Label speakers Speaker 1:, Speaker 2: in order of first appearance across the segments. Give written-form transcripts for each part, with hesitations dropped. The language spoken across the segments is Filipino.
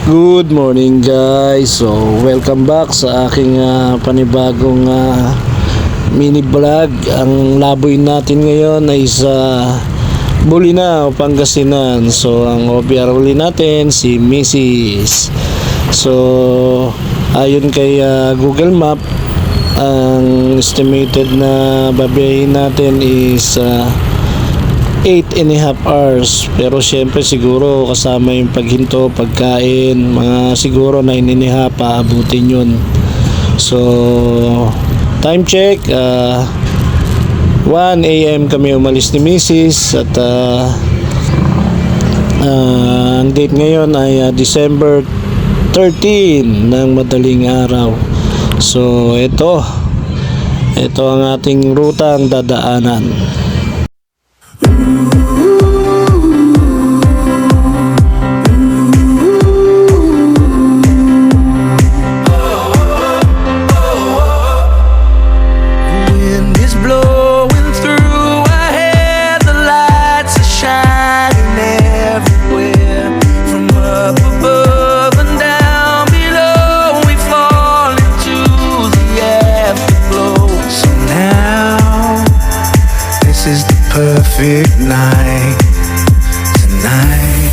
Speaker 1: Good morning guys. So welcome back sa aking panibagong mini vlog. Ang laboy natin ngayon ay sa Bolinao, Pangasinan. So ang OBR uli natin si Mrs. So ayon kay Google Map, ang estimated na babiyahin natin is 8.5 hours, pero syempre siguro kasama yung paghinto, pagkain, mga siguro 9.5 paabutin yun. So time check, 1 AM kami umalis ni Mrs. At ang date ngayon ay December 13 ng madaling araw. So ito ang ating ruta, ang dadaanan.
Speaker 2: Perfect night tonight.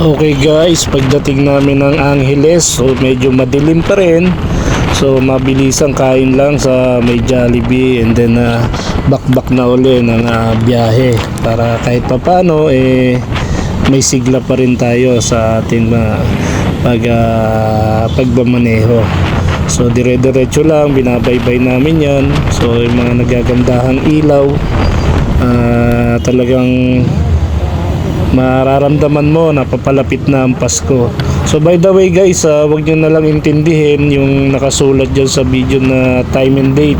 Speaker 1: Okay guys, pagdating namin ng Angeles, so medyo madilim pa rin. So mabilis ang kain lang sa may Jollibee, and then back na uli ng biyahe para kahit papano may sigla pa rin tayo sa ating pagmamaneho. So dire-diretso lang, binabaybay namin yan. So yung mga nagagandahang ilaw, talagang mararamdaman mo na papalapit na ang Pasko. So by the way guys, wag nyo na lang intindihin yung nakasulat dyan sa video na time and date,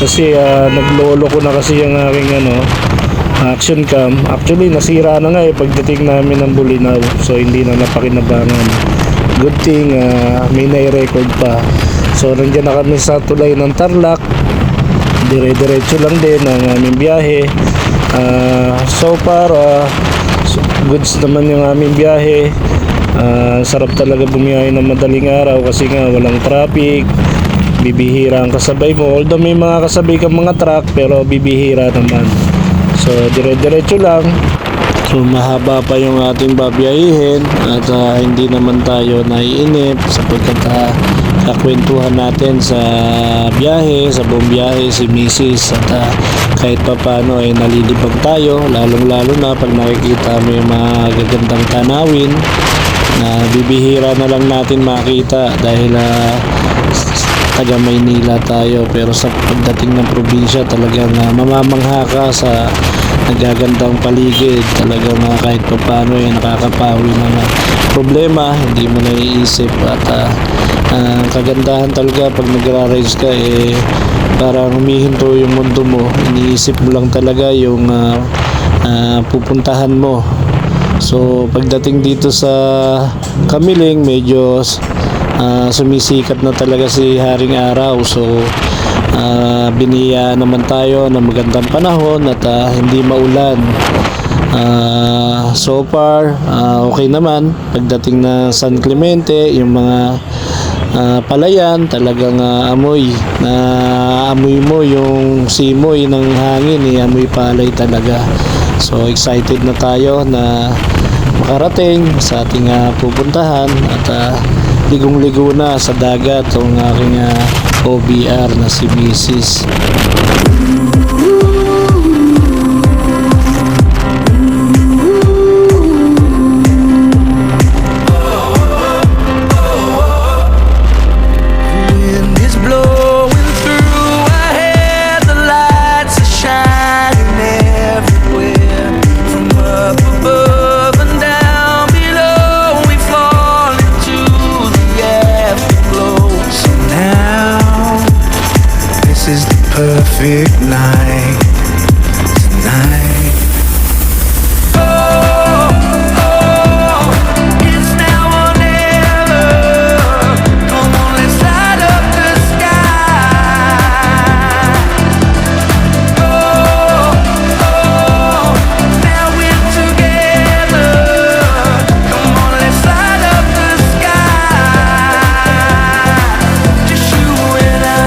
Speaker 1: kasi naglolo ko na kasi yung aking action cam. Actually nasira na nga pagdating namin ng Bulinaw, so hindi na napakinabangan. Good thing may nai-record pa. So nandiyan na kami sa tulay ng Tarlac, dire-diretso lang din ang aming biyahe. So far goods naman yung aming biyahe. Sarap talaga bumiyahe ng madaling araw kasi nga walang traffic, bibihira ang kasabay mo, although may mga kasabay kang mga truck pero bibihira naman. So dire-diretso lang. So mahaba pa yung ating babiyahihin at hindi naman tayo naiinip sapagkat kakwentuhan natin sa biyahe, sa buong biyahe si Mrs. At kahit pa paano ay nalilibag tayo, lalong lalo na pag nakikita mo yung mga gagandang tanawin na bibihira na lang natin makita dahil taga Maynila tayo, pero sa pagdating ng probinsya talagang mamamangha ka sa nagagandang paligid. Talagang kahit pa paano ay nakakapawi ng problema, hindi mo naiisip. At kagandahan talaga pag nagra-rides ka parang humihinto yung mundo mo, iniisip mo lang talaga yung pupuntahan mo. So pagdating dito sa Kamiling, medyo sumisikat na talaga si Haring Araw. So biniya naman tayo ng magandang panahon at hindi maulan. So far okay naman. Pagdating na San Clemente, yung mga palayan talagang amoy mo yung simoy ng hangin, amoy palay talaga. So excited na tayo na makarating sa ating pupuntahan at ligong-ligo na sa dagat ang aking OBR na si Mrs.
Speaker 2: Wind is blowing through our hair, the lights are shining everywhere. From up above and down below, we fall into the afterglow. So now, this is the perfect night. Tonight. Oh, oh, it's now or never. Come on, let's light up the sky. Oh, oh, now we're together. Come on, let's light up the sky. Just you and I.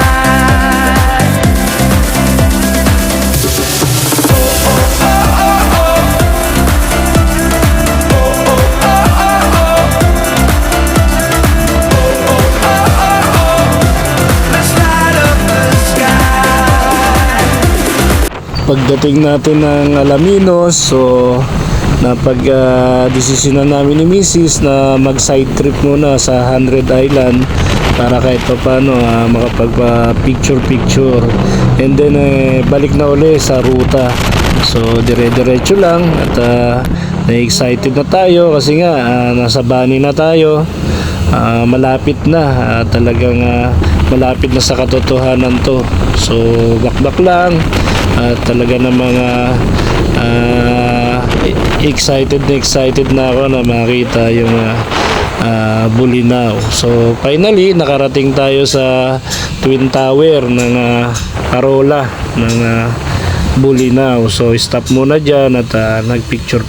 Speaker 2: Let's light up the sky.
Speaker 1: Pagdating natin ng Alaminos, so napag-desisyonan namin ni Mrs. na mag-side trip muna sa 100 Island para kahit pa paano makapag-picture and then balik na uli sa ruta. So dire-diretso lang at na-excited na tayo kasi nga nasa Bani na tayo. Malapit na, talagang malapit na sa katotohanan to. So bakbak lang at talaga namang excited na ako na makita yung Bulinaw. So finally nakarating tayo sa Twin Tower ng Arola ng Bulinaw. So stop muna dyan at nagpicture.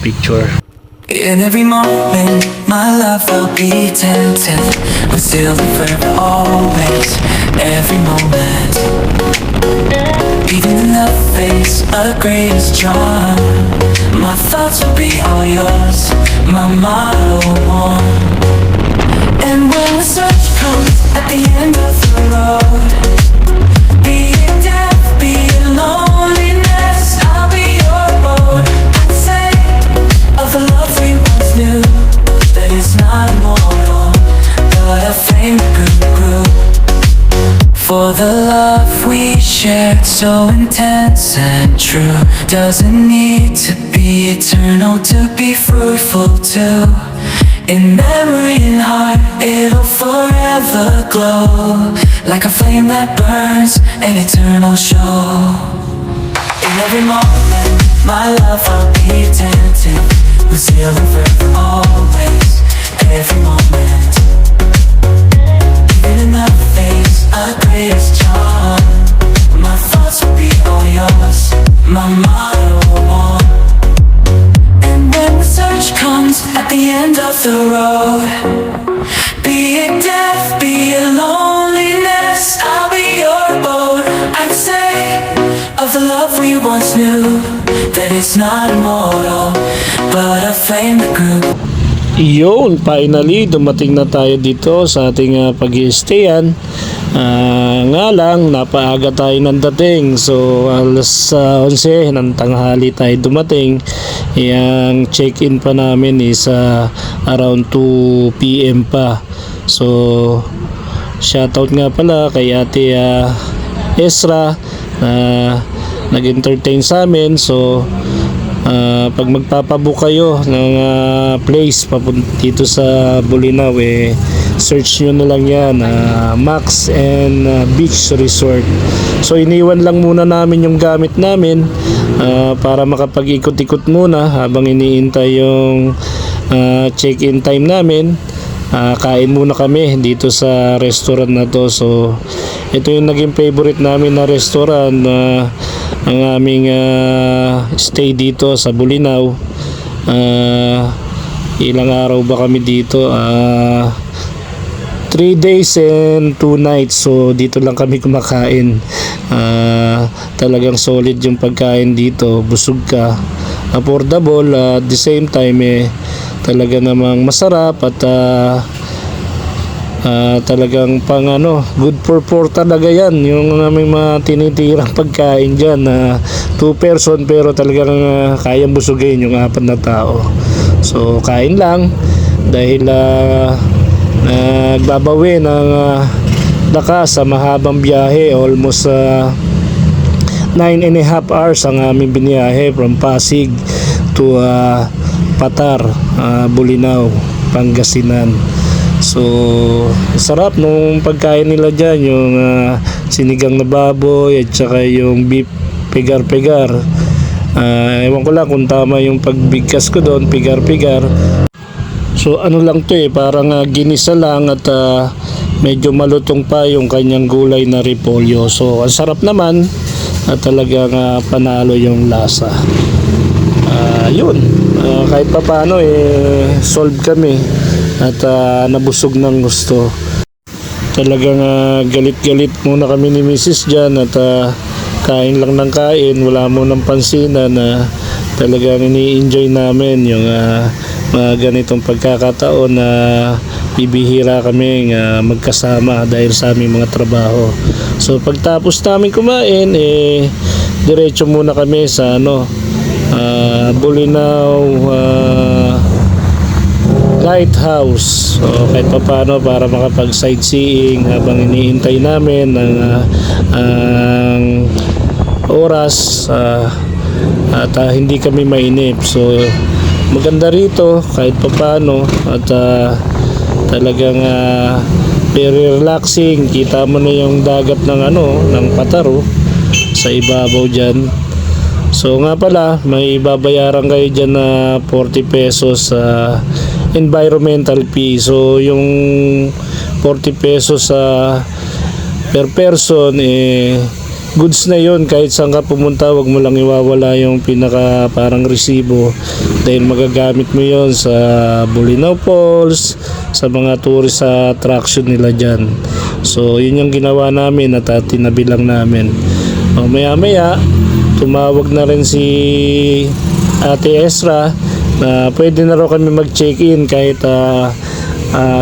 Speaker 2: In every moment, my love will be tempted. We're still the verb always. Every moment, even in the face of greatest charm, my thoughts will be all yours. My motto one. And when the search comes at the end of the road, be it death, be it loneliness, I'll be your boat. I'd say of the love we once knew, that is not immortal, but a flame that grew. For the love we shared, so intense and true, doesn't need to be be eternal, to be fruitful too. In memory and heart, it'll forever glow, like a flame that burns, an eternal show. In every moment, my love I'll be attentive, with zeal and fervor always, every moment. Even in the face of greatest charm, my thoughts will be all yours, my motto one. And when the search comes at the end of the road, be it death, be it loneliness, I'll be your boat. I'd say of the love we once knew, that it's not immortal, but a flame that grew.
Speaker 1: Yun, finally dumating na tayo dito sa ating pag-i-stayan. Nga lang, napaaga tayo ng dating. So alas 11 ng tanghali tayo dumating. Yang check-in pa namin is around 2 PM pa. So shoutout nga pala kay Ate Ezra na nag-entertain sa amin. So pag magpapabook kayo ng place dito sa Bolinao, search nyo na lang yan, Max and Beach Resort. So iniwan lang muna namin yung gamit namin para makapag-ikot-ikot muna habang iniintay yung check-in time namin. Kain muna kami dito sa restaurant na to. So ito yung naging favorite namin na restaurant, ang aming stay dito sa Bolinao. Ilang araw ba kami dito? 3 days and 2 nights. So dito lang kami kumakain. Talagang solid yung pagkain dito, busog ka, affordable, at the same time talaga namang masarap at talagang pang good for 4 talaga yan yung aming mga tinitirang pagkain dyan. 2 person pero talagang kayang busugin yung 4 na tao. So kain lang dahil nagbabawi ng lakas sa mahabang biyahe. Almost 9.5 hours ang aming biniyahe from Pasig to Patar, Bolinao, Pangasinan. So sarap nung pagkain nila dyan, yung sinigang na baboy at saka yung beef pigar-pigar. Ewan ko lang kung tama yung pagbigkas ko doon, pigar-pigar. So ano lang to parang ginisa lang at medyo malutong pa yung kanyang gulay na repolyo. So ang sarap naman at talagang panalo yung lasa. Yun, kahit pa paano solve kami at nabusog ng gusto. Talagang galit-galit muna kami ni Mrs. dyan at kain lang ng kain, wala mo ng pansinan na talagang ini-enjoy namin yung mga ganitong pagkakataon na bibihira kami magkasama dahil sa aming mga trabaho. So pagtapos namin kumain, diretso muna kami sa Bolinao Lighthouse. So kahit pa paano para makapag sightseeing habang iniintay namin ang oras at hindi kami mainip. So maganda rito kahit pa paano at talagang very relaxing. Kita mo na yung dagat ng ng Pataro sa ibabaw dyan. So nga pala, may babayaran kayo dyan na 40 pesos environmental fee. So yung 40 pesos per person goods na yon. Kahit saan ka pumunta, wag mo lang iwawala yung pinaka parang resibo dahil magagamit mo yon sa Bolinao Falls, sa mga tourist attraction nila dyan. So yun yung ginawa namin at tinabilang namin. Maya maya tumawag na rin si Ate Ezra na pwede na raw kami mag-check-in kahit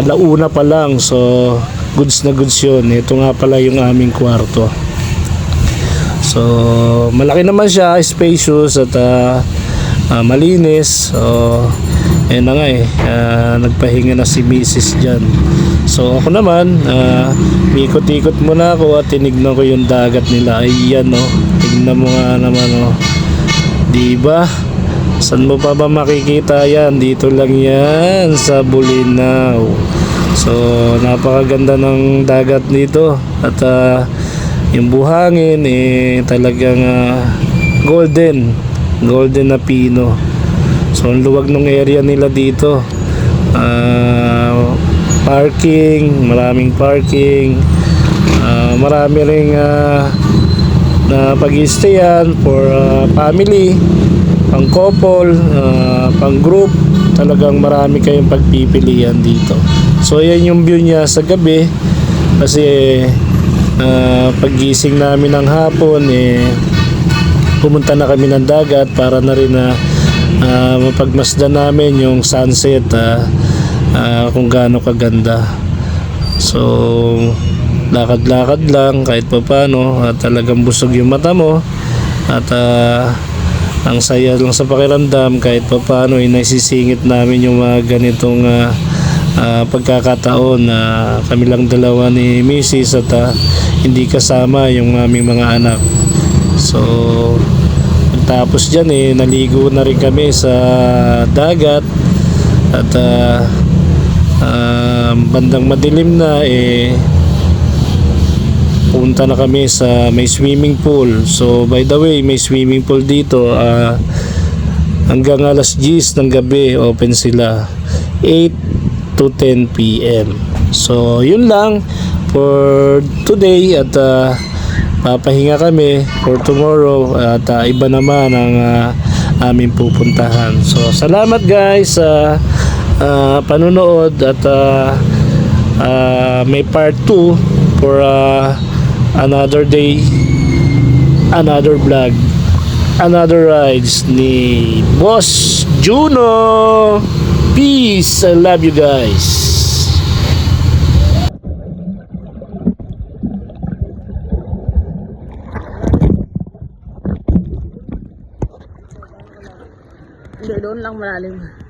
Speaker 1: launa pa lang. So goods na goods yun. Ito nga pala yung aming kwarto. So malaki naman siya, spacious at malinis. So na nga nagpahinga na si Mrs. dyan. So ako naman ikot-ikot muna ako at tinignan ko yung dagat nila. Ayan tignan mo nga naman diba Saan mo pa ba makikita yan? Dito lang yan sa Bolinao. So napakaganda ng dagat dito. At yung buhangin talagang golden na pino. So ang luwag ng area nila dito. Parking, maraming parking. Marami ring na pag-i-stayan for family, pang couple, pang group. Talagang marami kayong pagpipilian dito. So yan yung view niya sa gabi. Kasi paggising namin ng hapon pumunta na kami ng dagat para na rin mapagmasdan namin yung sunset, kung gaano kaganda. So lakad-lakad lang kahit papaano, talagang busog yung mata mo at ang saya lang sa pakiramdam kahit papaano naisisingit namin yung mga ganitong pagkakataon na kami lang dalawa ni Mrs. at hindi kasama yung aming mga anak. So tapos dyan naligo na rin kami sa dagat at bandang madilim na punta na kami sa may swimming pool. So by the way, may swimming pool dito hanggang alas 10 ng gabi open sila, 8 to 10 p.m. So yun lang for today at papahinga kami for tomorrow at iba naman ang aming pupuntahan. So salamat guys sa panunood at may part 2 for another day, another vlog, another rides ni Boss Juno. Peace, I love you guys.
Speaker 3: Hindi, doon lang malalim.